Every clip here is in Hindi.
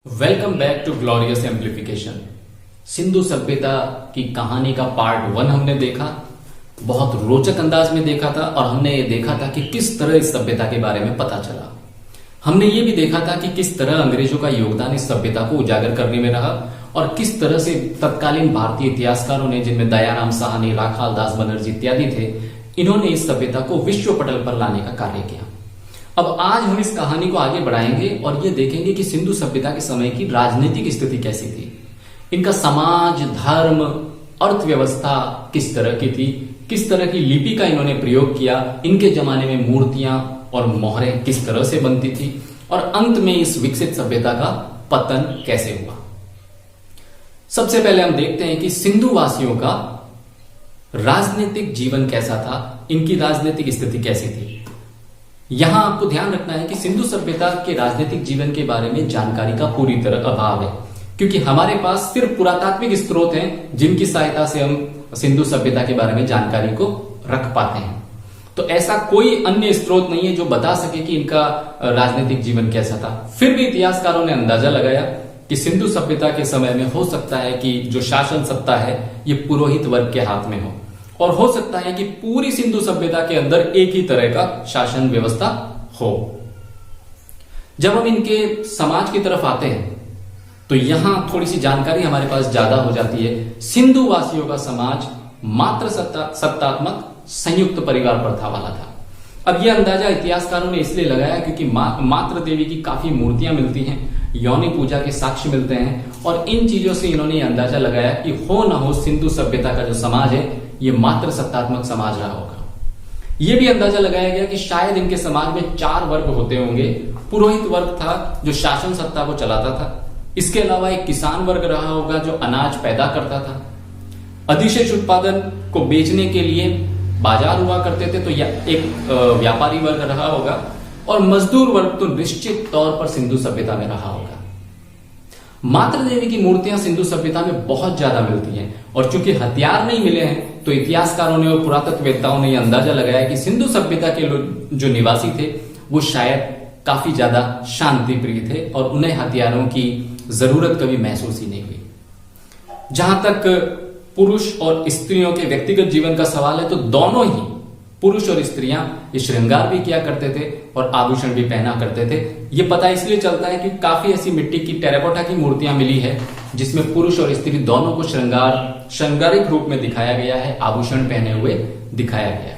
Welcome back to glorious amplification. Sindhu सभ्यता की कहानी का पार्ट 1 हमने देखा, बहुत रोचक अंदाज में देखा था और हमने ये देखा था कि किस तरह इस सभ्यता के बारे में पता चला। हमने ये भी देखा था कि किस तरह अंग्रेजों का योगदान इस सभ्यता को उजागर करने में रहा और किस तरह से तत्कालीन भारतीय इतिहासकारों ने, जिनमें दयाराम साहनी, राखाल दास बनर्जी इत्यादि थे, इन्होंने इस सभ्यता को विश्व पटल पर लाने का कार्य किया। अब आज हम इस कहानी को आगे बढ़ाएंगे और ये देखेंगे कि सिंधु सभ्यता के समय की राजनीतिक स्थिति कैसी थी, इनका समाज, धर्म, अर्थव्यवस्था किस तरह की थी, किस तरह की लिपि का इन्होंने प्रयोग किया, इनके जमाने में मूर्तियां और मोहरें किस तरह से बनती थी और अंत में इस विकसित सभ्यता का पतन कैसे हुआ। सबसे पहले हम देखते हैं कि सिंधु वासियों का राजनीतिक जीवन कैसा था, इनकी राजनीतिक स्थिति कैसी थी। यहां आपको ध्यान रखना है कि सिंधु सभ्यता के राजनीतिक जीवन के बारे में जानकारी का पूरी तरह अभाव है, क्योंकि हमारे पास सिर्फ पुरातात्विक स्रोत हैं जिनकी सहायता से हम सिंधु सभ्यता के बारे में जानकारी को रख पाते हैं। तो ऐसा कोई अन्य स्रोत नहीं है जो बता सके कि इनका राजनीतिक जीवन कैसा था। फिर भी इतिहासकारों ने अंदाजा लगाया कि सिंधु सभ्यता के समय में हो सकता है कि जो शासन सत्ता है ये पुरोहित वर्ग के हाथ में हो, और हो सकता है कि पूरी सिंधु सभ्यता के अंदर एक ही तरह का शासन व्यवस्था हो। जब हम इनके समाज की तरफ आते हैं तो यहां थोड़ी सी जानकारी हमारे पास ज्यादा हो जाती है। सिंधु वासियों का समाज मात्र सत्तात्मक संयुक्त परिवार प्रथा वाला था। अब यह अंदाजा इतिहासकारों ने इसलिए लगाया क्योंकि मात्र देवी की काफी मूर्तियां मिलती हैं, यौनी पूजा के साक्ष्य मिलते हैं, और इन चीजों से इन्होंने अंदाजा लगाया कि हो ना हो सिंधु सभ्यता का जो समाज है ये मात्र सत्तात्मक समाज रहा होगा। यह भी अंदाजा लगाया गया कि शायद इनके समाज में 4 वर्ग होते होंगे। पुरोहित वर्ग था जो शासन सत्ता को चलाता था, इसके अलावा एक किसान वर्ग रहा होगा जो अनाज पैदा करता था, अधिशेष उत्पादन को बेचने के लिए बाजार हुआ करते थे तो एक व्यापारी वर्ग रहा होगा, और मजदूर वर्ग तो निश्चित तौर पर सिंधु सभ्यता में रहा होगा। मात्र देवी की मूर्तियां सिंधु सभ्यता में बहुत ज्यादा मिलती हैं, और चूंकि हथियार नहीं मिले हैं तो इतिहासकारों ने और पुरातत्ववेत्ताओं ने यह अंदाजा लगाया कि सिंधु सभ्यता के जो निवासी थे वो शायद काफी ज्यादा शांति प्रिय थे और उन्हें हथियारों की जरूरत कभी महसूस ही नहीं हुई। जहां तक पुरुष और स्त्रियों के व्यक्तिगत जीवन का सवाल है तो दोनों ही, पुरुष और स्त्रियां, ये श्रृंगार भी किया करते थे और आभूषण भी पहना करते थे। ये पता इसलिए चलता है कि काफी ऐसी मिट्टी की, टेराकोटा की मूर्तियां मिली है जिसमें पुरुष और स्त्री दोनों को श्रृंगारिक रूप में दिखाया गया है, आभूषण पहने हुए दिखाया गया है।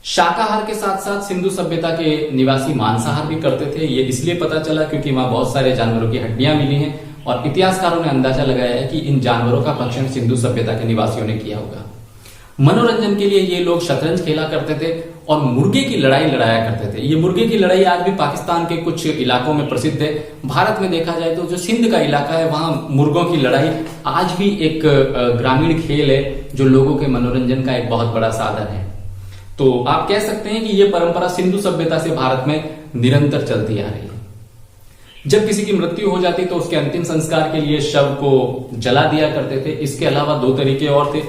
शाकाहार के साथ साथ सिंधु सभ्यता के निवासी मांसाहार भी करते थे। ये इसलिए पता चला क्योंकि वहां बहुत सारे जानवरों की हड्डियां मिली हैं, और इतिहासकारों ने अंदाजा लगाया है कि इन जानवरों का भक्षण सिंधु सभ्यता के निवासियों ने किया होगा। मनोरंजन के लिए ये लोग शतरंज खेला करते थे और मुर्गे की लड़ाई लड़ाया करते थे। ये मुर्गे की लड़ाई आज भी पाकिस्तान के कुछ इलाकों में प्रसिद्ध है। भारत में देखा जाए तो जो सिंध का इलाका है वहां मुर्गों की लड़ाई आज भी एक ग्रामीण खेल है जो लोगों के मनोरंजन का एक बहुत बड़ा साधन है। तो आप कह सकते हैं कि यह परंपरा सिंधु सभ्यता से भारत में निरंतर चलती आ रही है। जब किसी की मृत्यु हो जाती तो उसके अंतिम संस्कार के लिए शव को जला दिया करते थे। इसके अलावा 2 तरीके और थे,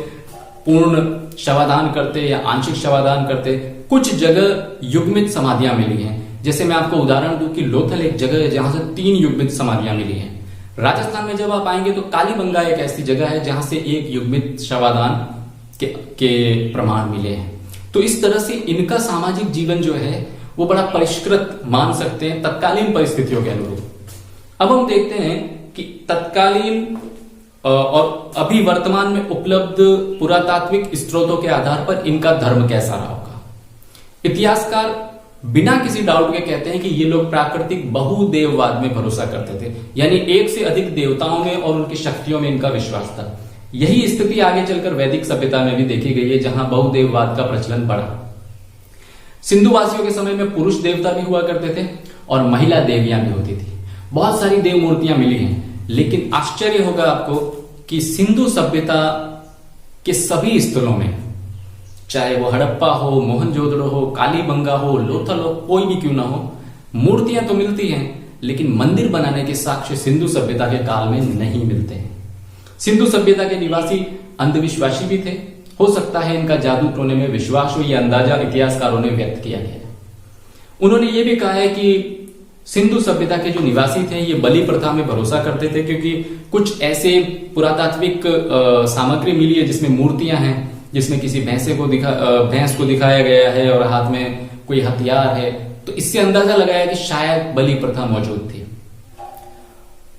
पूर्ण शवादान करते या आंशिक शवादान करते। कुछ जगह युग्मित समाधियां मिली हैं, जैसे मैं आपको उदाहरण दूं कि लोथल एक जगह है जहां से 3 युग्मित समाधियां मिली हैं। राजस्थान में जब आप आएंगे तो कालीबंगा एक ऐसी जगह है जहां से 1 युग्मित शवादान के प्रमाण मिले हैं। तो इस तरह से इनका सामाजिक जीवन जो है वो बड़ा परिष्कृत मान सकते हैं तत्कालीन परिस्थितियों के अनुरूप। अब हम देखते हैं कि तत्कालीन और अभी वर्तमान में उपलब्ध पुरातात्विक स्रोतों के आधार पर इनका धर्म कैसा रहा होगा। इतिहासकार बिना किसी डाउट के कहते हैं कि ये लोग प्राकृतिक बहुदेववाद में भरोसा करते थे, यानी एक से अधिक देवताओं में और उनकी शक्तियों में इनका विश्वास था। यही स्थिति आगे चलकर वैदिक सभ्यता में भी देखी गई है, जहां बहुदेववाद का प्रचलन बढ़ा। सिंधु वासियों के समय में पुरुष देवता भी हुआ करते थे और महिला देवियां भी होती थी। बहुत सारी देव मूर्तियां मिली हैं, लेकिन आश्चर्य होगा आपको कि सिंधु सभ्यता के सभी स्थलों में, चाहे वो हड़प्पा हो, मोहनजोदड़ो हो, कालीबंगा हो, लोथल हो, कोई भी क्यों ना हो, मूर्तियां तो मिलती हैं लेकिन मंदिर बनाने के साक्ष्य सिंधु सभ्यता के काल में नहीं मिलते हैं। सिंधु सभ्यता के निवासी अंधविश्वासी भी थे। हो सकता है इनका जादू टोने में विश्वास हो, यह अंदाजा इतिहासकारों ने व्यक्त किया है। उन्होंने ये भी कहा है कि सिंधु सभ्यता के जो निवासी थे ये बलि प्रथा में भरोसा करते थे, क्योंकि कुछ ऐसे पुरातात्विक सामग्री मिली है जिसमें मूर्तियां हैं, जिसमें किसी भैंस को दिखाया गया है और हाथ में कोई हथियार है। तो इससे अंदाजा लगाया कि शायद बलि प्रथा मौजूद थी।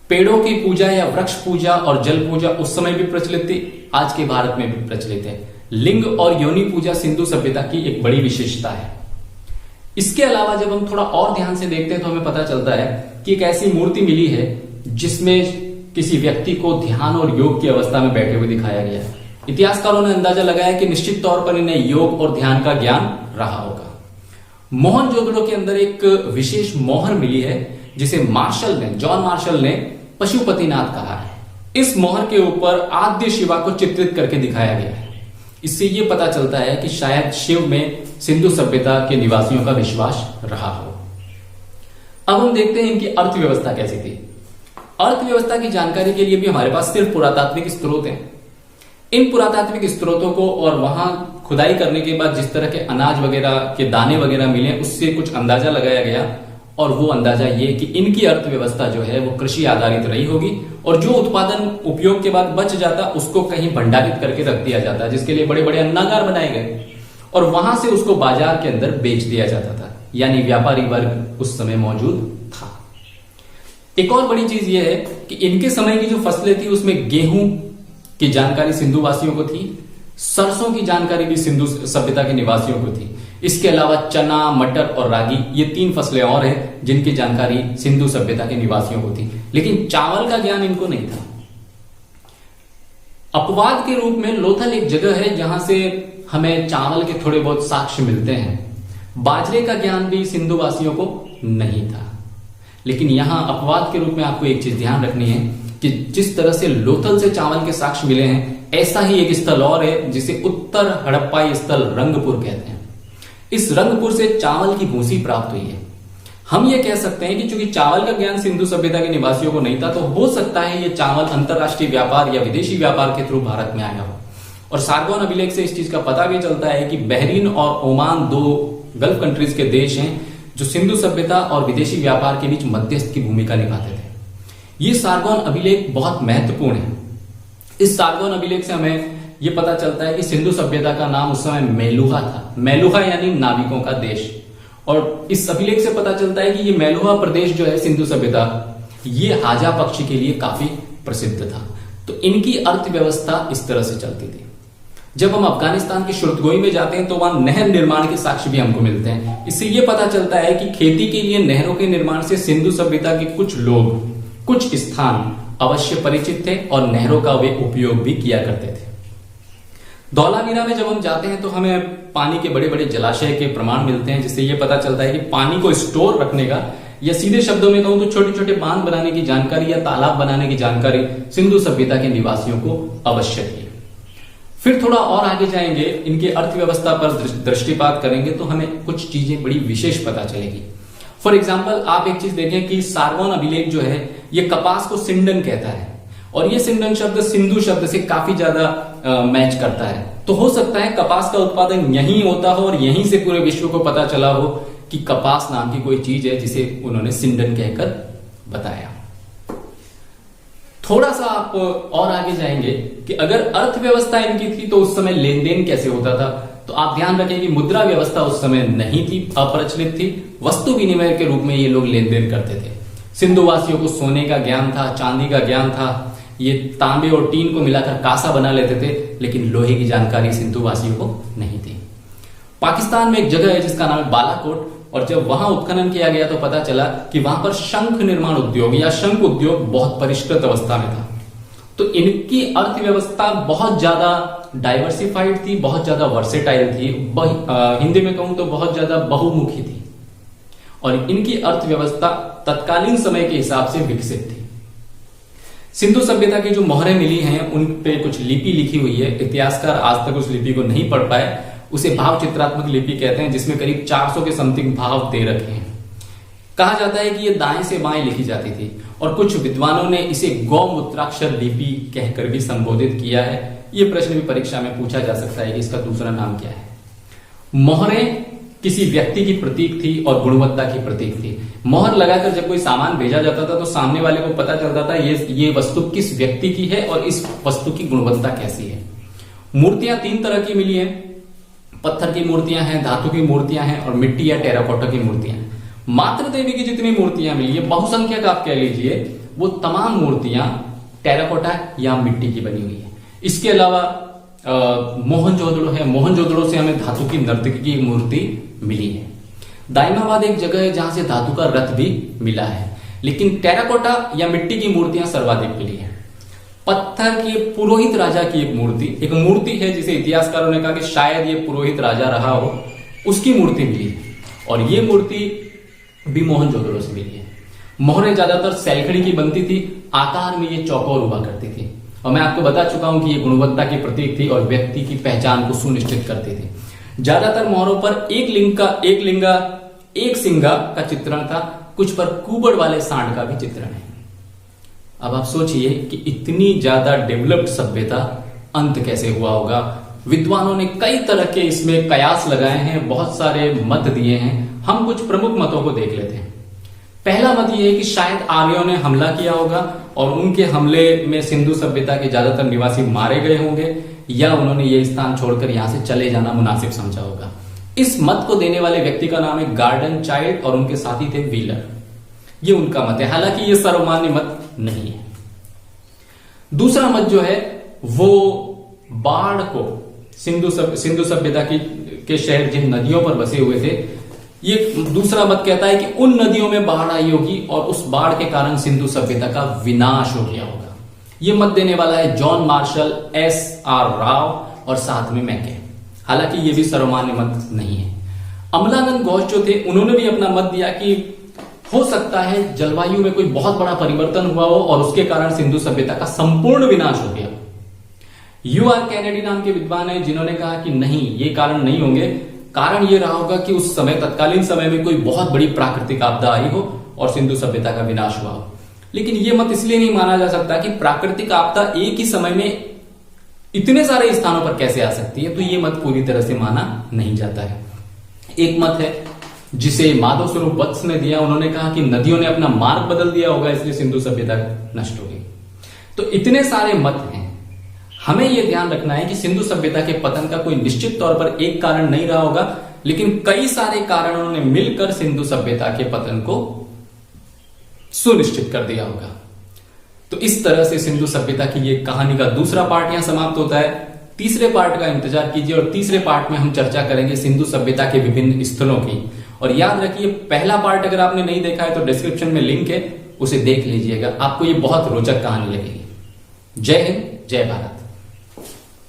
पेड़ों की पूजा या वृक्ष पूजा और जल पूजा उस समय भी प्रचलित थी, आज के भारत में भी प्रचलित है। लिंग और योनि पूजा सिंधु सभ्यता की एक बड़ी विशेषता है। इसके अलावा जब हम थोड़ा और ध्यान से देखते हैं तो हमें पता चलता है कि एक ऐसी मूर्ति मिली है जिसमें किसी व्यक्ति को ध्यान और योग की अवस्था में बैठे हुए दिखाया गया है। इतिहासकारों ने अंदाजा लगाया कि निश्चित तौर पर इन्हें योग और ध्यान का ज्ञान रहा होगा। मोहनजोदड़ो के अंदर एक विशेष मोहर मिली है जिसे जॉन मार्शल ने पशुपतिनाथ कहा है। इस मोहर के ऊपर आद्य शिवा को चित्रित करके दिखाया गया है। इससे यह पता चलता है कि शायद शिव में सिंधु सभ्यता के निवासियों का विश्वास रहा हो। अब हम देखते हैं इनकी अर्थव्यवस्था कैसी थी। अर्थव्यवस्था की जानकारी के लिए भी हमारे पास सिर्फ पुरातात्विक स्रोत हैं। इन पुरातात्विक स्रोतों को और वहां खुदाई करने के बाद जिस तरह के अनाज वगैरह के दाने वगैरह मिले, उससे कुछ अंदाजा लगाया गया, और वो अंदाजा ये कि इनकी अर्थव्यवस्था जो है वो कृषि आधारित रही होगी, और जो उत्पादन उपयोग के बाद बच जाता उसको कहीं भंडारित करके रख दिया जाता, जिसके लिए बड़े बड़े अन्नागार बनाए गए, और वहां से उसको बाजार के अंदर बेच दिया जाता था। यानी व्यापारी वर्ग उस समय मौजूद था। एक और बड़ी चीज यह है कि इनके समय की जो फसलें थी उसमें गेहूं की जानकारी सिंधु वासियों को थी, सरसों की जानकारी भी सिंधु सभ्यता के निवासियों को थी। इसके अलावा चना, मटर और रागी, ये 3 फसलें और हैं जिनकी जानकारी सिंधु सभ्यता के निवासियों को थी, लेकिन चावल का ज्ञान इनको नहीं था। अपवाद के रूप में लोथल एक जगह है जहां से हमें चावल के थोड़े बहुत साक्ष्य मिलते हैं। बाजरे का ज्ञान भी सिंधु वासियों को नहीं था। लेकिन यहां अपवाद के रूप में आपको एक चीज ध्यान रखनी है कि जिस तरह से लोथल से चावल के साक्ष्य मिले हैं, ऐसा ही एक स्थल और है जिसे उत्तर हड़प्पाई स्थल रंगपुर कहते हैं। इस रंगपुर से चावल की भूसी प्राप्त हुई है। हम ये कह सकते हैं कि चूंकि चावल का ज्ञान सिंधु सभ्यता के निवासियों को नहीं था, तो हो सकता है ये चावल अंतरराष्ट्रीय व्यापार या विदेशी व्यापार के थ्रू भारत में आया हो। और सारगोन अभिलेख से इस चीज का पता भी चलता है कि बहरीन और ओमान 2 गल्फ कंट्रीज के देश हैं जो सिंधु सभ्यता और विदेशी व्यापार के बीच मध्यस्थ की भूमिका निभाते थे। ये सारगोन अभिलेख बहुत महत्वपूर्ण है। इस सारगोन अभिलेख से हमें यह पता चलता है कि सिंधु सभ्यता का नाम उस समय मेलुहा था। मेलुहा यानी नाविकों का देश। और इस अभिलेख से पता चलता है कि ये मेलुहा प्रदेश जो है सिंधु सभ्यता, ये हाजा पक्षी के लिए काफी प्रसिद्ध था। तो इनकी अर्थव्यवस्था इस तरह से चलती थी। जब हम अफगानिस्तान की शुरदगोई में जाते हैं तो वहां नहर निर्माण के साक्ष्य भी हमको मिलते हैं। इससे यह पता चलता है कि खेती के लिए नहरों के निर्माण से सिंधु सभ्यता के कुछ लोग, कुछ स्थान अवश्य परिचित थे और नहरों का वे उपयोग भी किया करते थे। धौलावीरा में जब हम जाते हैं तो हमें पानी के बड़े बड़े जलाशय के प्रमाण मिलते हैं, जिससे यह पता चलता है कि पानी को स्टोर रखने का, या सीधे शब्दों में कहूं तो छोटे छोटे बांध बनाने की जानकारी या तालाब बनाने की जानकारी सिंधु सभ्यता के निवासियों को अवश्य थी। फिर थोड़ा और आगे जाएंगे, इनकी अर्थव्यवस्था पर दृष्टिपात करेंगे तो हमें कुछ चीजें बड़ी विशेष पता चलेगी। फॉर एग्जाम्पल आप एक चीज देखें कि सारगोन अभिलेख जो है ये कपास को सिंडन कहता है, और ये सिंडन शब्द सिंधु शब्द से काफी ज्यादा मैच करता है। तो हो सकता है कपास का उत्पादन यहीं होता हो और यहीं से पूरे विश्व को पता चला हो कि कपास नाम की कोई चीज है जिसे उन्होंने सिंडन कहकर बताया। थोड़ा सा आप और आगे जाएंगे कि अगर अर्थव्यवस्था इनकी थी तो उस समय लेन देन कैसे होता था। तो आप ध्यान रखें कि मुद्रा व्यवस्था उस समय नहीं थी, अप्रचलित थी। वस्तु विनिमय के रूप में ये लोग लेन देन करते थे। सिंधु वासियों को सोने का ज्ञान था, चांदी का ज्ञान था, ये तांबे और टीन को मिलाकर कासा बना लेते थे, लेकिन लोहे की जानकारी सिंधु वासियों को नहीं थी। पाकिस्तान में एक जगह है जिसका नाम है बालाकोट, और जब वहां उत्खनन किया गया तो पता चला कि वहां पर शंख निर्माण उद्योग या शंख उद्योग बहुत परिष्कृत अवस्था में था। तो इनकी अर्थव्यवस्था बहुत ज्यादा डाइवर्सिफाइड थी, बहुत ज्यादा वर्सेटाइल थी, हिंदी में कहूं तो बहुत ज्यादा बहुमुखी थी, और इनकी अर्थव्यवस्था तत्कालीन समय के हिसाब से विकसित थी। सिंधु सभ्यता की जो मोहरें मिली हैं उन पे कुछ लिपि लिखी हुई है। इतिहासकार आज तक उस लिपि को नहीं पढ़ पाए। उसे भाव चित्रात्मक लिपि कहते हैं, जिसमें करीब 400 के समथिंग भाव दे रखे हैं। कहा जाता है कि ये दाएं से बाएं लिखी जाती थी, और कुछ विद्वानों ने इसे गौमूत्राक्षर लिपि कहकर भी संबोधित किया है। ये प्रश्न भी परीक्षा में पूछा जा सकता है कि इसका दूसरा नाम क्या है। मोहरें किसी व्यक्ति की प्रतीक थी और गुणवत्ता की प्रतीक थी। मोहर लगाकर जब कोई सामान भेजा जाता था तो सामने वाले को पता चलता था ये वस्तु किस व्यक्ति की है और इस वस्तु की गुणवत्ता कैसी है। मूर्तियां 3 तरह की मिली है, पत्थर की मूर्तियां हैं, धातु की मूर्तियां हैं और मिट्टी या टेराकोटा की मूर्तियां हैं। मातृ देवी की जितनी मूर्तियां मिली है, बहुसंख्यक आप कह लीजिए, वो तमाम मूर्तियां टेराकोटा या मिट्टी की बनी हुई है। इसके अलावा मोहनजोदड़ो है, मोहनजोदड़ो से हमें धातु की नर्तकी की मूर्ति मिली है। दाइमाबाद एक जगह है जहां से धातु का रथ भी मिला है, लेकिन टेराकोटा या मिट्टी की मूर्तियां सर्वाधिक मिली है। पत्थर की पुरोहित राजा की एक मूर्ति है जिसे इतिहासकारों ने कहा कि शायद ये पुरोहित राजा रहा हो, उसकी मूर्ति मिली है और ये मूर्ति भी मोहनजोदड़ो से मिली है। मोहरें ज्यादातर सैलखड़ी की बनती थी, आकार में ये चौकोर हुआ करती थी और मैं आपको बता चुका हूं कि ये गुणवत्ता की प्रतीक थी और व्यक्ति की पहचान को सुनिश्चित करती थी। ज्यादातर मोहरों पर एक सिंगा का चित्रण था, कुछ पर कुबड़ वाले सांड का भी चित्रण है। अब आप सोचिए कि इतनी ज्यादा डेवलप्ड सभ्यता अंत कैसे हुआ होगा। विद्वानों ने कई तरह के इसमें कयास लगाए हैं, बहुत सारे मत दिए हैं। हम कुछ प्रमुख मतों को देख लेते हैं। पहला मत यह है कि शायद आर्यों ने हमला किया होगा और उनके हमले में सिंधु सभ्यता के ज्यादातर निवासी मारे गए होंगे या उन्होंने ये स्थान छोड़कर यहां से चले जाना मुनासिब समझा होगा। इस मत को देने वाले व्यक्ति का नाम है गार्डन चाइल्ड और उनके साथी थे व्हीलर। ये उनका मत है, हालांकि ये सर्वमान्य मत नहीं है। दूसरा मत जो है वो बाढ़ को सिंधु सभ्यता के शहर जिन नदियों पर बसे हुए थे, ये दूसरा मत कहता है कि उन नदियों में बाढ़ आई होगी और उस बाढ़ के कारण सिंधु सभ्यता का विनाश हो गया होगा। ये मत देने वाला है जॉन मार्शल, S.R. राव और साथ में मैके। हालांकि ये भी सर्वमान्य मत नहीं है। अमलानंद घोष जो थे उन्होंने भी अपना मत दिया कि हो सकता है जलवायु में कोई बहुत बड़ा परिवर्तन हुआ हो और उसके कारण सिंधु सभ्यता का संपूर्ण विनाश हो गया। U.R. कैनेडी नाम के विद्वान है जिन्होंने कहा कि नहीं, ये कारण नहीं होंगे। कारण ये रहा होगा कि उस समय तत्कालीन समय में कोई बहुत बड़ी प्राकृतिक आपदा आई हो और सिंधु सभ्यता का विनाश हुआ हो। लेकिन यह मत इसलिए नहीं माना जा सकता कि प्राकृतिक आपदा एक ही समय में इतने सारे स्थानों पर कैसे आ सकती है, तो यह मत पूरी तरह से माना नहीं जाता है। एक मत है जिसे माधव स्वरूप वत्स ने दिया। उन्होंने कहा कि नदियों ने अपना मार्ग बदल दिया होगा, इसलिए सिंधु सभ्यता नष्ट हो गई। तो इतने सारे मत हैं। हमें यह ध्यान रखना है कि सिंधु सभ्यता के पतन का कोई निश्चित तौर पर एक कारण नहीं रहा होगा, लेकिन कई सारे कारणों ने मिलकर सिंधु सभ्यता के पतन को सुनिश्चित कर दिया होगा। तो इस तरह से सिंधु सभ्यता की ये कहानी का दूसरा पार्ट यहां समाप्त होता है। तीसरे पार्ट का इंतजार कीजिए और तीसरे पार्ट में हम चर्चा करेंगे सिंधु सभ्यता के विभिन्न स्थलों की। और याद रखिए, पहला पार्ट अगर आपने नहीं देखा है तो डिस्क्रिप्शन में लिंक है, उसे देख लीजिएगा, आपको ये बहुत रोचक कहानी लगेगी। जय हिंद, जय भारत।